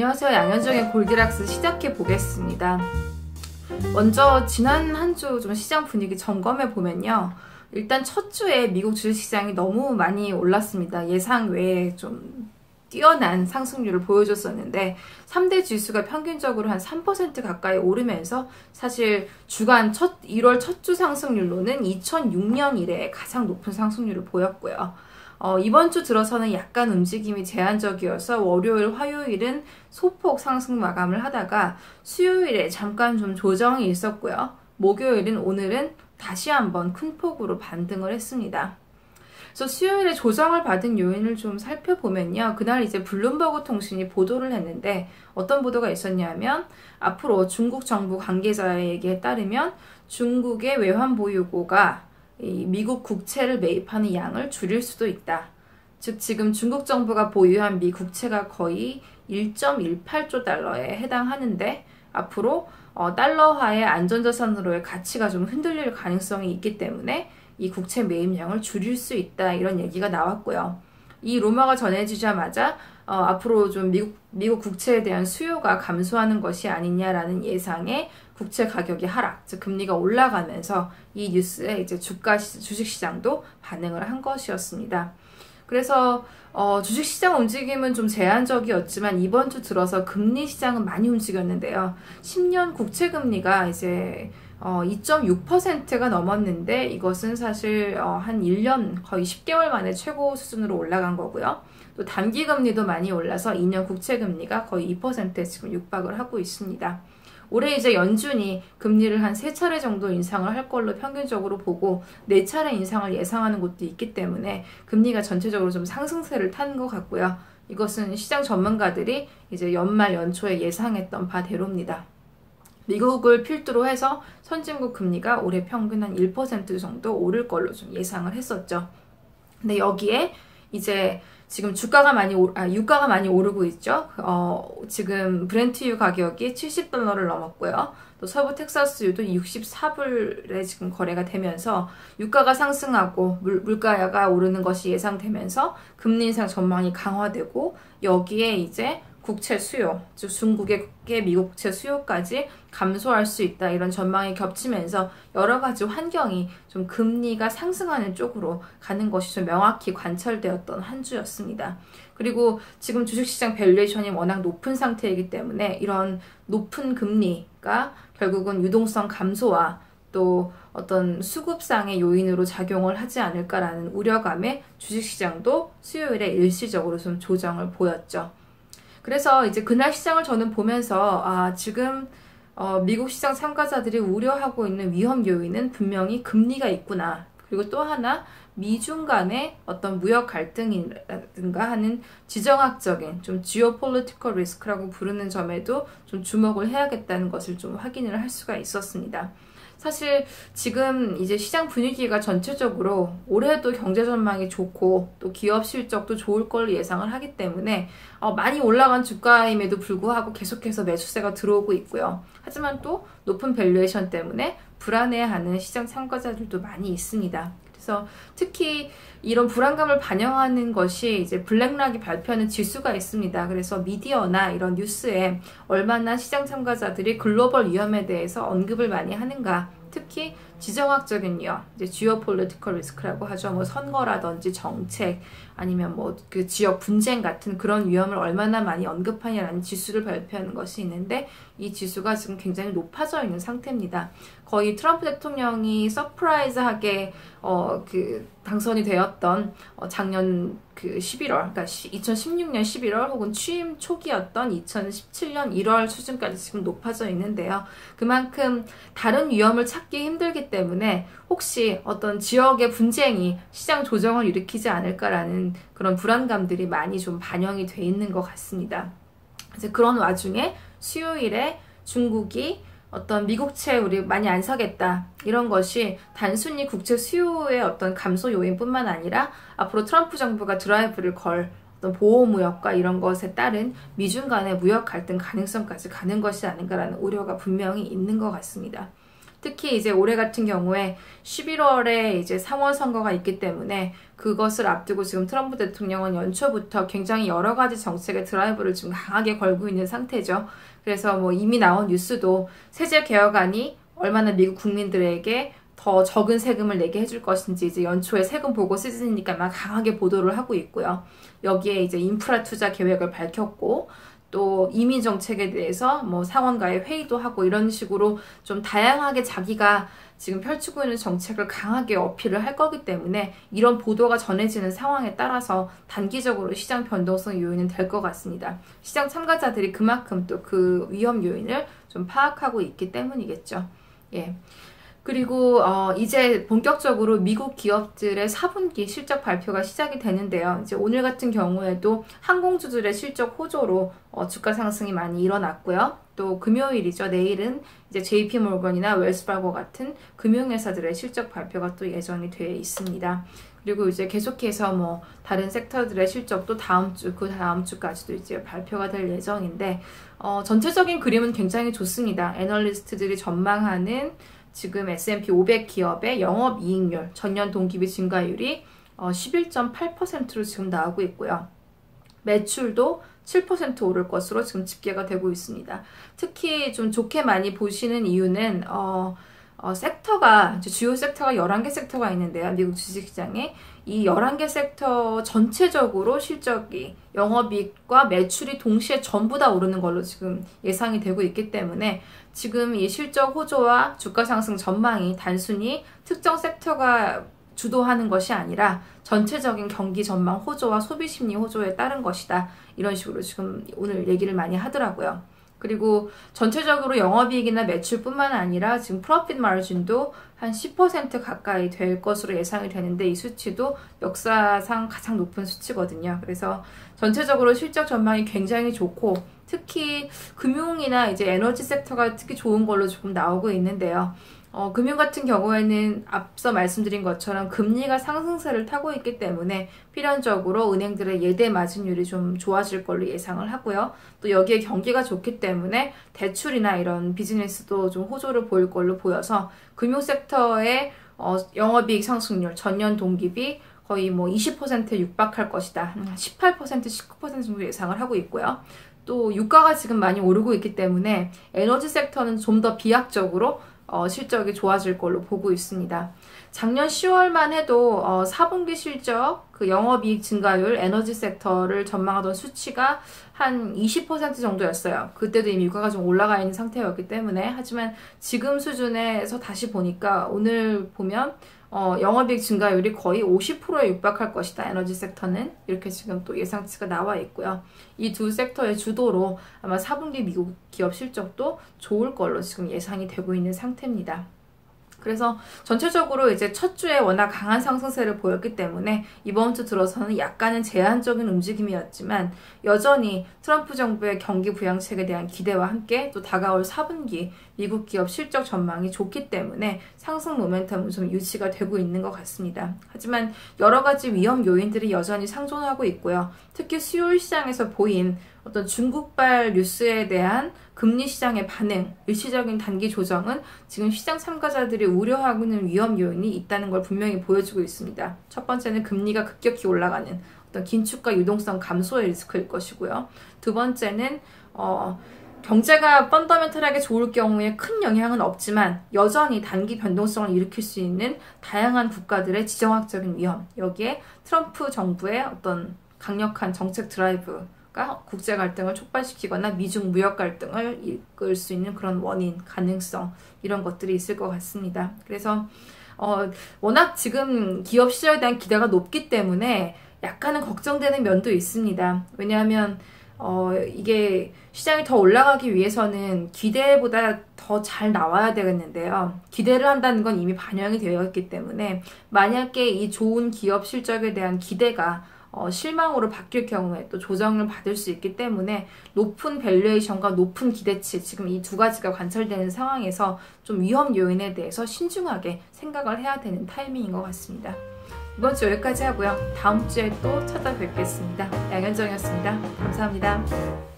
안녕하세요. 양현종의 골디락스 시작해 보겠습니다. 먼저 지난 한 주 좀 시장 분위기 점검해 보면요. 일단 첫 주에 미국 주식시장이 너무 많이 올랐습니다. 예상 외에 좀 뛰어난 상승률을 보여줬었는데 3대 지수가 평균적으로 한 3% 가까이 오르면서 사실 주간 1월 첫 주 상승률로는 2006년 이래 가장 높은 상승률을 보였고요. 이번 주 들어서는 약간 움직임이 제한적이어서 월요일, 화요일은 소폭 상승 마감을 하다가 수요일에 잠깐 좀 조정이 있었고요. 목요일은 오늘은 다시 한번 큰 폭으로 반등을 했습니다. 그래서 수요일에 조정을 받은 요인을 좀 살펴보면요. 그날 이제 블룸버그 통신이 보도를 했는데 어떤 보도가 있었냐면 앞으로 중국 정부 관계자의 얘기에 따르면 중국의 외환 보유고가 이 미국 국채를 매입하는 양을 줄일 수도 있다. 즉 지금 중국 정부가 보유한 미 국채가 거의 1.18조 달러에 해당하는데 앞으로 달러화의 안전자산으로의 가치가 좀 흔들릴 가능성이 있기 때문에 이 국채 매입량을 줄일 수 있다. 이런 얘기가 나왔고요. 이 루머가 전해지자마자 앞으로 좀 미국 국채에 대한 수요가 감소하는 것이 아니냐라는 예상에 국채 가격이 하락, 즉 금리가 올라가면서 이 뉴스에 이제 주식시장도 반응을 한 것이었습니다. 그래서 주식시장 움직임은 좀 제한적이었지만 이번 주 들어서 금리 시장은 많이 움직였는데요. 10년 국채 금리가 이제 2.6%가 넘었는데 이것은 사실 한 1년 거의 10개월 만에 최고 수준으로 올라간 거고요. 또 단기 금리도 많이 올라서 2년 국채 금리가 거의 2%에 지금 육박을 하고 있습니다. 올해 이제 연준이 금리를 한 3차례 정도 인상을 할 걸로 평균적으로 보고 4차례 인상을 예상하는 곳도 있기 때문에 금리가 전체적으로 좀 상승세를 타는 것 같고요. 이것은 시장 전문가들이 이제 연말 연초에 예상했던 바대로입니다. 미국을 필두로 해서 선진국 금리가 올해 평균 한 1% 정도 오를 걸로 좀 예상을 했었죠. 근데 여기에 이제 지금 유가가 많이 오르고 있죠. 지금 브렌트유 가격이 $70를 넘었고요. 또 서부 텍사스유도 64불에 지금 거래가 되면서 유가가 상승하고 물가가 오르는 것이 예상되면서 금리 인상 전망이 강화되고 여기에 이제 국채 수요, 즉 중국의 미국 국채 수요까지 감소할 수 있다 이런 전망이 겹치면서 여러 가지 환경이 좀 금리가 상승하는 쪽으로 가는 것이 좀 명확히 관찰되었던 한 주였습니다. 그리고 지금 주식시장 밸류에이션이 워낙 높은 상태이기 때문에 이런 높은 금리가 결국은 유동성 감소와 또 어떤 수급상의 요인으로 작용을 하지 않을까라는 우려감에 주식시장도 수요일에 일시적으로 좀 조정을 보였죠. 그래서 이제 그날 시장을 저는 보면서 지금 미국 시장 참가자들이 우려하고 있는 위험 요인은 분명히 금리가 있구나. 그리고 또 하나 미중 간의 어떤 무역 갈등이라든가 하는 지정학적인 좀 geopolitical risk라고 부르는 점에도 좀 주목을 해야겠다는 것을 좀 확인을 할 수가 있었습니다. 사실 지금 이제 시장 분위기가 전체적으로 올해도 경제 전망이 좋고 또 기업 실적도 좋을 걸로 예상을 하기 때문에 많이 올라간 주가임에도 불구하고 계속해서 매수세가 들어오고 있고요. 하지만 또 높은 밸류에이션 때문에 불안해하는 시장 참가자들도 많이 있습니다. 그래서 특히 이런 불안감을 반영하는 것이 이제 블랙락이 발표하는 지수가 있습니다. 그래서 미디어나 이런 뉴스에 얼마나 시장 참가자들이 글로벌 위험에 대해서 언급을 많이 하는가, 특히 지정학적인 위험, 이제 geopolitical risk라고 하죠. 뭐 선거라든지 정책 아니면 뭐 그 지역 분쟁 같은 그런 위험을 얼마나 많이 언급하냐라는 지수를 발표하는 것이 있는데 이 지수가 지금 굉장히 높아져 있는 상태입니다. 거의 트럼프 대통령이 서프라이즈하게 당선이 되었던 작년 그 11월, 그러니까 2016년 11월 혹은 취임 초기였던 2017년 1월 수준까지 지금 높아져 있는데요. 그만큼 다른 위험을 찾기 힘들기 때문에 혹시 어떤 지역의 분쟁이 시장 조정을 일으키지 않을까라는 그런 불안감들이 많이 좀 반영이 돼 있는 것 같습니다. 이제 그런 와중에 수요일에 중국이 어떤 미국채 우리 많이 안 사겠다 이런 것이 단순히 국채 수요의 어떤 감소 요인뿐만 아니라 앞으로 트럼프 정부가 드라이브를 걸 어떤 보호무역과 이런 것에 따른 미중 간의 무역 갈등 가능성까지 가는 것이 아닌가라는 우려가 분명히 있는 것 같습니다. 특히 이제 올해 같은 경우에 11월에 이제 상원 선거가 있기 때문에 그것을 앞두고 지금 트럼프 대통령은 연초부터 굉장히 여러 가지 정책의 드라이브를 지금 강하게 걸고 있는 상태죠. 그래서 뭐 이미 나온 뉴스도 세제 개혁안이 얼마나 미국 국민들에게 더 적은 세금을 내게 해줄 것인지 이제 연초에 세금 보고 시즌이니까 막 강하게 보도를 하고 있고요. 여기에 이제 인프라 투자 계획을 밝혔고 또 이민 정책에 대해서 뭐 상원과의 회의도 하고 이런 식으로 좀 다양하게 자기가 지금 펼치고 있는 정책을 강하게 어필을 할 거기 때문에 이런 보도가 전해지는 상황에 따라서 단기적으로 시장 변동성 요인은 될 것 같습니다. 시장 참가자들이 그만큼 또 그 위험 요인을 좀 파악하고 있기 때문이겠죠. 예. 그리고 이제 본격적으로 미국 기업들의 4분기 실적 발표가 시작이 되는데요. 이제 오늘 같은 경우에도 항공주들의 실적 호조로 주가 상승이 많이 일어났고요. 또 금요일이죠. 내일은 이제 JP모건이나 웰스파고 같은 금융회사들의 실적 발표가 또 예정이 되어 있습니다. 그리고 이제 계속해서 뭐 다른 섹터들의 실적도 다음 주, 그 다음 주까지도 이제 발표가 될 예정인데 전체적인 그림은 굉장히 좋습니다. 애널리스트들이 전망하는 지금 S&P 500 기업의 영업이익률, 전년 동기비 증가율이 11.8%로 지금 나오고 있고요. 매출도 7% 오를 것으로 지금 집계가 되고 있습니다. 특히 좀 좋게 많이 보시는 이유는 섹터가, 주요 섹터가 11개 섹터가 있는데요. 미국 주식시장에. 이 11개 섹터 전체적으로 실적이 영업이익과 매출이 동시에 전부 다 오르는 걸로 지금 예상이 되고 있기 때문에 지금 이 실적 호조와 주가 상승 전망이 단순히 특정 섹터가 주도하는 것이 아니라 전체적인 경기 전망 호조와 소비 심리 호조에 따른 것이다. 이런 식으로 지금 오늘 얘기를 많이 하더라고요. 그리고 전체적으로 영업이익이나 매출뿐만 아니라 지금 프로핏 마진도 한 10% 가까이 될 것으로 예상이 되는데 이 수치도 역사상 가장 높은 수치거든요. 그래서 전체적으로 실적 전망이 굉장히 좋고 특히 금융이나 이제 에너지 섹터가 특히 좋은 걸로 조금 나오고 있는데요. 금융 같은 경우에는 앞서 말씀드린 것처럼 금리가 상승세를 타고 있기 때문에 필연적으로 은행들의 예대 마진율이 좀 좋아질 걸로 예상을 하고요. 또 여기에 경기가 좋기 때문에 대출이나 이런 비즈니스도 좀 호조를 보일 걸로 보여서 금융 섹터의 영업이익 상승률 전년 동기비 거의 뭐 20%에 육박할 것이다. 18%, 19% 정도 예상을 하고 있고요. 또 유가가 지금 많이 오르고 있기 때문에 에너지 섹터는 좀 더 비약적으로 실적이 좋아질 걸로 보고 있습니다. 작년 10월만 해도 4분기 실적, 그 영업이익 증가율, 에너지 섹터를 전망하던 수치가 한 20% 정도였어요. 그때도 이미 유가가 좀 올라가 있는 상태였기 때문에. 하지만 지금 수준에서 다시 보니까 오늘 보면 영업이익 증가율이 거의 50%에 육박할 것이다. 에너지 섹터는. 이렇게 지금 또 예상치가 나와 있고요. 이 두 섹터의 주도로 아마 4분기 미국 기업 실적도 좋을 걸로 지금 예상이 되고 있는 상태입니다. 그래서 전체적으로 이제 첫 주에 워낙 강한 상승세를 보였기 때문에 이번 주 들어서는 약간은 제한적인 움직임이었지만 여전히 트럼프 정부의 경기 부양책에 대한 기대와 함께 또 다가올 4분기 미국 기업 실적 전망이 좋기 때문에 상승 모멘텀은 좀 유지가 되고 있는 것 같습니다. 하지만 여러 가지 위험 요인들이 여전히 상존하고 있고요. 특히 수요일 시장에서 보인 어떤 중국발 뉴스에 대한 금리 시장의 반응, 일시적인 단기 조정은 지금 시장 참가자들이 우려하고 있는 위험 요인이 있다는 걸 분명히 보여주고 있습니다. 첫 번째는 금리가 급격히 올라가는 어떤 긴축과 유동성 감소의 리스크일 것이고요. 두 번째는 경제가 펀더멘털하게 좋을 경우에 큰 영향은 없지만 여전히 단기 변동성을 일으킬 수 있는 다양한 국가들의 지정학적인 위험, 여기에 트럼프 정부의 어떤 강력한 정책 드라이브가 국제 갈등을 촉발시키거나 미중 무역 갈등을 이끌 수 있는 그런 원인, 가능성 이런 것들이 있을 것 같습니다. 그래서 워낙 지금 기업 실적에 대한 기대가 높기 때문에 약간은 걱정되는 면도 있습니다. 왜냐하면 이게 시장이 더 올라가기 위해서는 기대보다 더 잘 나와야 되겠는데요. 기대를 한다는 건 이미 반영이 되어 있기 때문에 만약에 이 좋은 기업 실적에 대한 기대가 실망으로 바뀔 경우에 또 조정을 받을 수 있기 때문에 높은 밸류에이션과 높은 기대치, 지금 이 두 가지가 관찰되는 상황에서 좀 위험 요인에 대해서 신중하게 생각을 해야 되는 타이밍인 것 같습니다. 이번 주 여기까지 하고요. 다음 주에 또 찾아뵙겠습니다. 양현정이었습니다. 감사합니다.